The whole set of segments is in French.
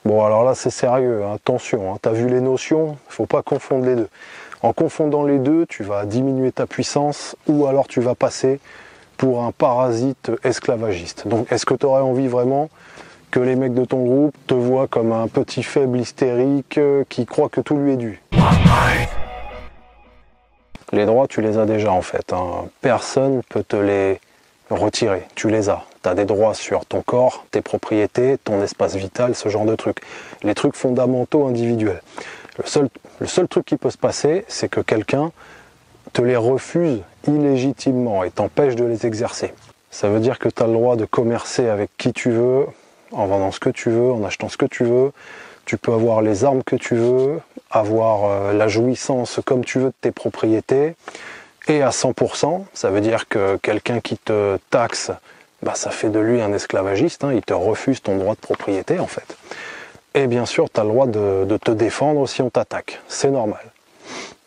Bon, alors là, c'est sérieux, hein, attention, hein, t'as vu les notions, faut pas confondre les deux. En confondant les deux, tu vas diminuer ta puissance ou alors tu vas passer pour un parasite esclavagiste. Donc, est-ce que tu aurais envie vraiment que les mecs de ton groupe te voient comme un petit faible hystérique qui croit que tout lui est dû? Les droits, tu les as déjà en fait, hein. Personne peut te les retirer, tu les as. Tu as des droits sur ton corps, tes propriétés, ton espace vital, ce genre de trucs. Les trucs fondamentaux individuels. Le seul truc qui peut se passer, c'est que quelqu'un te les refuse illégitimement et t'empêche de les exercer. Ça veut dire que tu as le droit de commercer avec qui tu veux, en vendant ce que tu veux, en achetant ce que tu veux. Tu peux avoir les armes que tu veux, avoir la jouissance comme tu veux de tes propriétés, et à 100%, ça veut dire que quelqu'un qui te taxe, bah, ça fait de lui un esclavagiste, hein, il te refuse ton droit de propriété en fait. Et bien sûr, tu as le droit de te défendre si on t'attaque, c'est normal.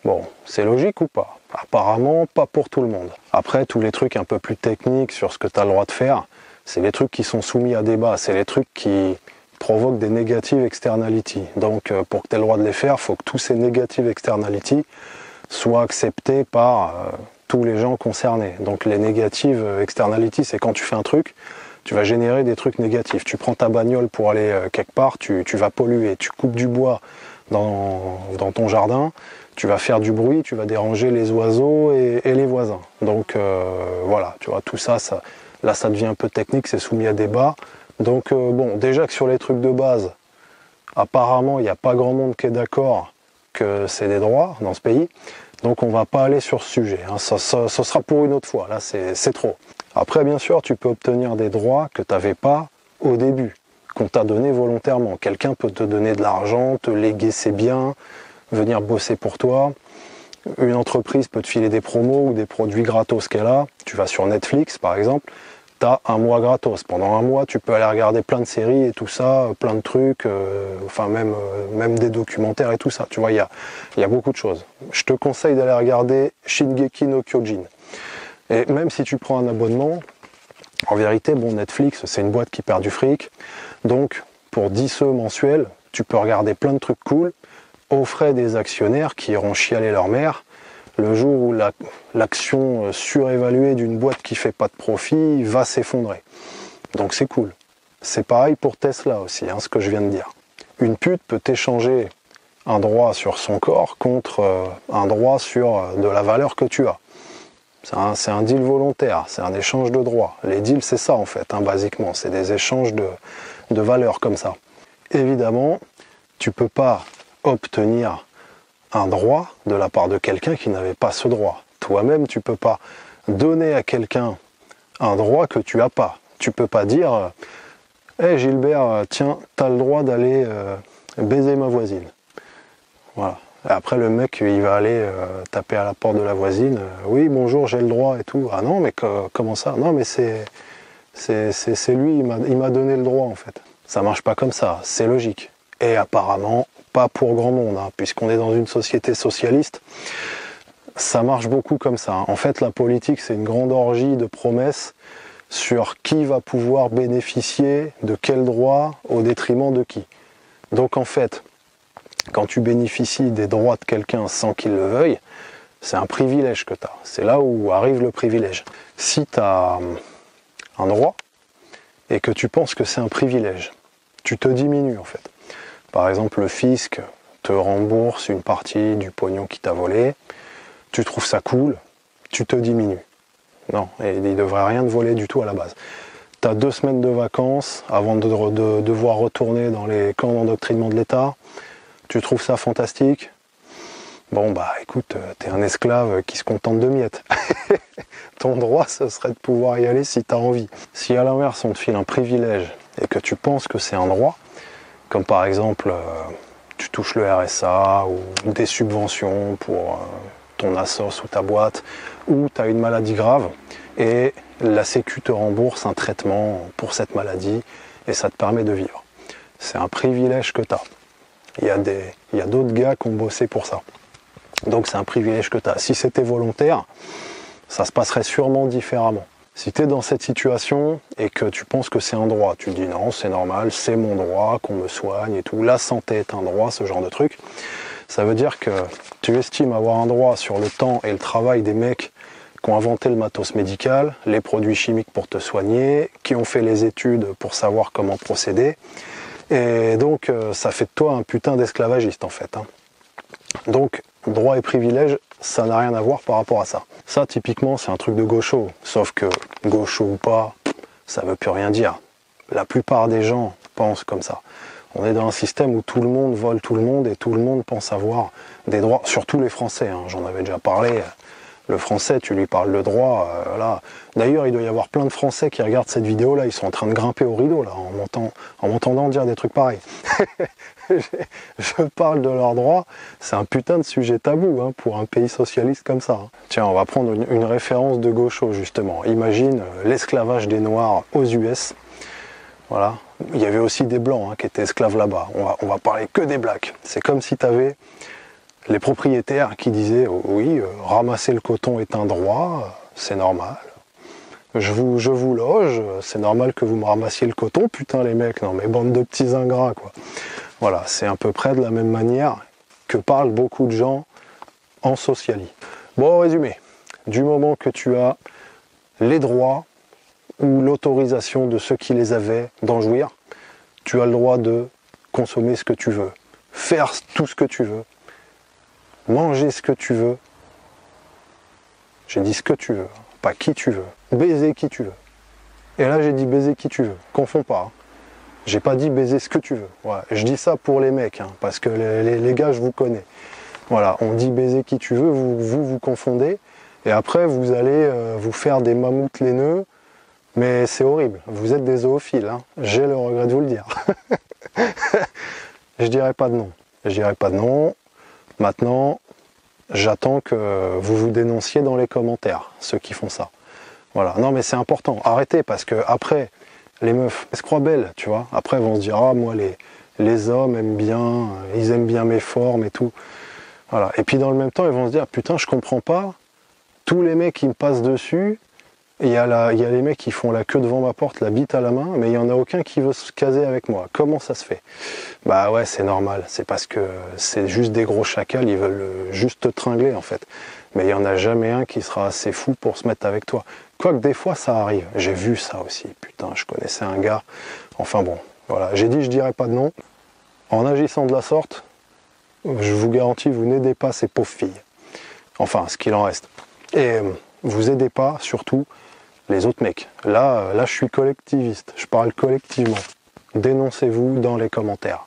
Bon, c'est logique ou pas? Apparemment, pas pour tout le monde. Après, tous les trucs un peu plus techniques sur ce que tu as le droit de faire, c'est les trucs qui sont soumis à débat, c'est les trucs qui provoquent des negative externalities. Donc, pour que tu aies le droit de les faire, il faut que tous ces negative externalities soient acceptés par tous les gens concernés. Donc, les negative externalities, c'est quand tu fais un truc, tu vas générer des trucs négatifs. Tu prends ta bagnole pour aller quelque part, tu vas polluer, tu coupes du bois dans ton jardin, tu vas faire du bruit, tu vas déranger les oiseaux et les voisins. Donc voilà, tu vois, tout ça, là ça devient un peu technique, c'est soumis à débat. Donc bon, déjà que sur les trucs de base, apparemment il n'y a pas grand monde qui est d'accord que c'est des droits dans ce pays. Donc on va pas aller sur ce sujet, hein. Ça sera pour une autre fois, là c'est trop. Après bien sûr tu peux obtenir des droits que tu n'avais pas au début, qu'on t'a donné volontairement. Quelqu'un peut te donner de l'argent, te léguer ses biens, venir bosser pour toi. Une entreprise peut te filer des promos ou des produits gratos qu'elle a. Tu vas sur Netflix par exemple, tu as un mois gratos. Pendant un mois tu peux aller regarder plein de séries et tout ça, plein de trucs, enfin même des documentaires et tout ça. Tu vois, il y a beaucoup de choses. Je te conseille d'aller regarder Shingeki no Kyojin. Et même si tu prends un abonnement, en vérité, bon, Netflix, c'est une boîte qui perd du fric. Donc, pour 10 € mensuels, tu peux regarder plein de trucs cool, aux frais des actionnaires qui iront chialer leur mère le jour où l'action surévaluée d'une boîte qui fait pas de profit va s'effondrer. Donc c'est cool. C'est pareil pour Tesla aussi, hein, ce que je viens de dire. Une pute peut échanger un droit sur son corps contre un droit sur de la valeur que tu as. C'est un deal volontaire, c'est un échange de droits. Les deals, c'est ça en fait, hein, basiquement. C'est des échanges de valeurs comme ça. Évidemment, tu ne peux pas obtenir un droit de la part de quelqu'un qui n'avait pas ce droit. Toi-même, tu ne peux pas donner à quelqu'un un droit que tu n'as pas. Tu ne peux pas dire « Hey Gilbert, tiens, tu as le droit d'aller baiser ma voisine. » Voilà. Et après, le mec, il va aller taper à la porte de la voisine. Oui, bonjour, j'ai le droit et tout. Ah non, mais comment ça? Non, mais c'est lui, il m'a donné le droit en fait. Ça marche pas comme ça, c'est logique. Et apparemment, pas pour grand monde, hein, puisqu'on est dans une société socialiste. Ça marche beaucoup comme ça, hein. En fait, la politique, c'est une grande orgie de promesses sur qui va pouvoir bénéficier de quel droit au détriment de qui. Donc en fait, quand tu bénéficies des droits de quelqu'un sans qu'il le veuille, c'est un privilège que tu as. C'est là où arrive le privilège. Si tu as un droit et que tu penses que c'est un privilège, tu te diminues en fait. Par exemple, le fisc te rembourse une partie du pognon qu'il t'a volé, tu trouves ça cool, tu te diminues. Non, et il ne devrait rien te voler du tout à la base. Tu as 2 semaines de vacances avant de devoir retourner dans les camps d'endoctrinement de l'État. Tu trouves ça fantastique? Bon bah écoute, t'es un esclave qui se contente de miettes. Ton droit, ce serait de pouvoir y aller si t'as envie. Si à l'inverse on te file un privilège et que tu penses que c'est un droit, comme par exemple tu touches le RSA ou des subventions pour ton assos ou ta boîte, ou tu as une maladie grave et la Sécu te rembourse un traitement pour cette maladie et ça te permet de vivre. C'est un privilège que tu as. Il y a d'autres gars qui ont bossé pour ça. Donc c'est un privilège que tu as. Si c'était volontaire, ça se passerait sûrement différemment. Si tu es dans cette situation et que tu penses que c'est un droit, tu dis non, c'est normal, c'est mon droit, qu'on me soigne et tout, la santé est un droit, ce genre de truc, ça veut dire que tu estimes avoir un droit sur le temps et le travail des mecs qui ont inventé le matos médical, les produits chimiques pour te soigner, qui ont fait les études pour savoir comment procéder, et donc ça fait de toi un putain d'esclavagiste en fait. Hein. Donc, droit et privilège, ça n'a rien à voir par rapport à ça. Ça, typiquement, c'est un truc de gaucho. Sauf que, gaucho ou pas, ça veut plus rien dire. La plupart des gens pensent comme ça. On est dans un système où tout le monde vole tout le monde et tout le monde pense avoir des droits, surtout les Français. Hein. J'en avais déjà parlé. Le Français, tu lui parles de droit, voilà. D'ailleurs, il doit y avoir plein de Français qui regardent cette vidéo-là, ils sont en train de grimper au rideau, là, en m'entendant dire des trucs pareils. Je parle de leurs droits, c'est un putain de sujet tabou hein, pour un pays socialiste comme ça. Hein. Tiens, on va prendre une référence de gaucho, justement. Imagine l'esclavage des Noirs aux US. Voilà. Il y avait aussi des Blancs hein, qui étaient esclaves là-bas. On va parler que des Blacks. C'est comme si tu avais les propriétaires qui disaient oh, oui, ramasser le coton est un droit, c'est normal. Je vous loge, c'est normal que vous me ramassiez le coton, putain les mecs, non mais bande de petits ingrats quoi. Voilà, c'est à peu près de la même manière que parlent beaucoup de gens en socialisme. Bon, résumé, du moment que tu as les droits ou l'autorisation de ceux qui les avaient d'en jouir, tu as le droit de consommer ce que tu veux, faire tout ce que tu veux, manger ce que tu veux, j'ai dit ce que tu veux, pas qui tu veux, baiser qui tu veux. Et là j'ai dit baiser qui tu veux, confonds pas. Hein. J'ai pas dit baiser ce que tu veux. Voilà. Je dis ça pour les mecs, hein, parce que les gars je vous connais. Voilà, on dit baiser qui tu veux, vous confondez, et après vous allez vous faire des mammouths laineux, mais c'est horrible, vous êtes des zoophiles, hein. J'ai le regret de vous le dire. Je dirais pas de nom, je dirais pas de nom. Maintenant, j'attends que vous vous dénonciez dans les commentaires, ceux qui font ça. Voilà, non mais c'est important, arrêtez, parce que après, les meufs, elles se croient belles, tu vois. Après, elles vont se dire, ah moi les hommes aiment bien, ils aiment bien mes formes et tout. Voilà. Et puis dans le même temps, ils vont se dire, putain, je comprends pas, tous les mecs qui me passent dessus, il y a les mecs qui font la queue devant ma porte, la bite à la main, mais il n'y en a aucun qui veut se caser avec moi. Comment ça se fait? Bah ouais, c'est normal, c'est parce que c'est juste des gros chacals, ils veulent juste te tringler en fait. Mais il n'y en a jamais un qui sera assez fou pour se mettre avec toi. Quoique des fois ça arrive, j'ai vu ça aussi, putain, je connaissais un gars, enfin bon, voilà, j'ai dit je dirais pas de nom. En agissant de la sorte, je vous garantis, vous n'aidez pas ces pauvres filles. Enfin, ce qu'il en reste. Et vous aidez pas, surtout, les autres mecs. Là, je suis collectiviste, je parle collectivement. Dénoncez-vous dans les commentaires.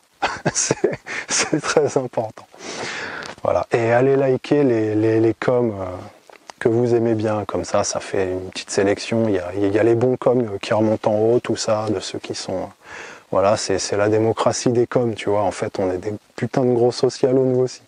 c'est très important. Voilà. Et allez liker les coms que vous aimez bien, comme ça fait une petite sélection. Il y a les bons coms qui remontent en haut, tout ça, de ceux qui sont... Voilà, c'est la démocratie des coms, tu vois. En fait, on est des putains de gros socialos, nous aussi.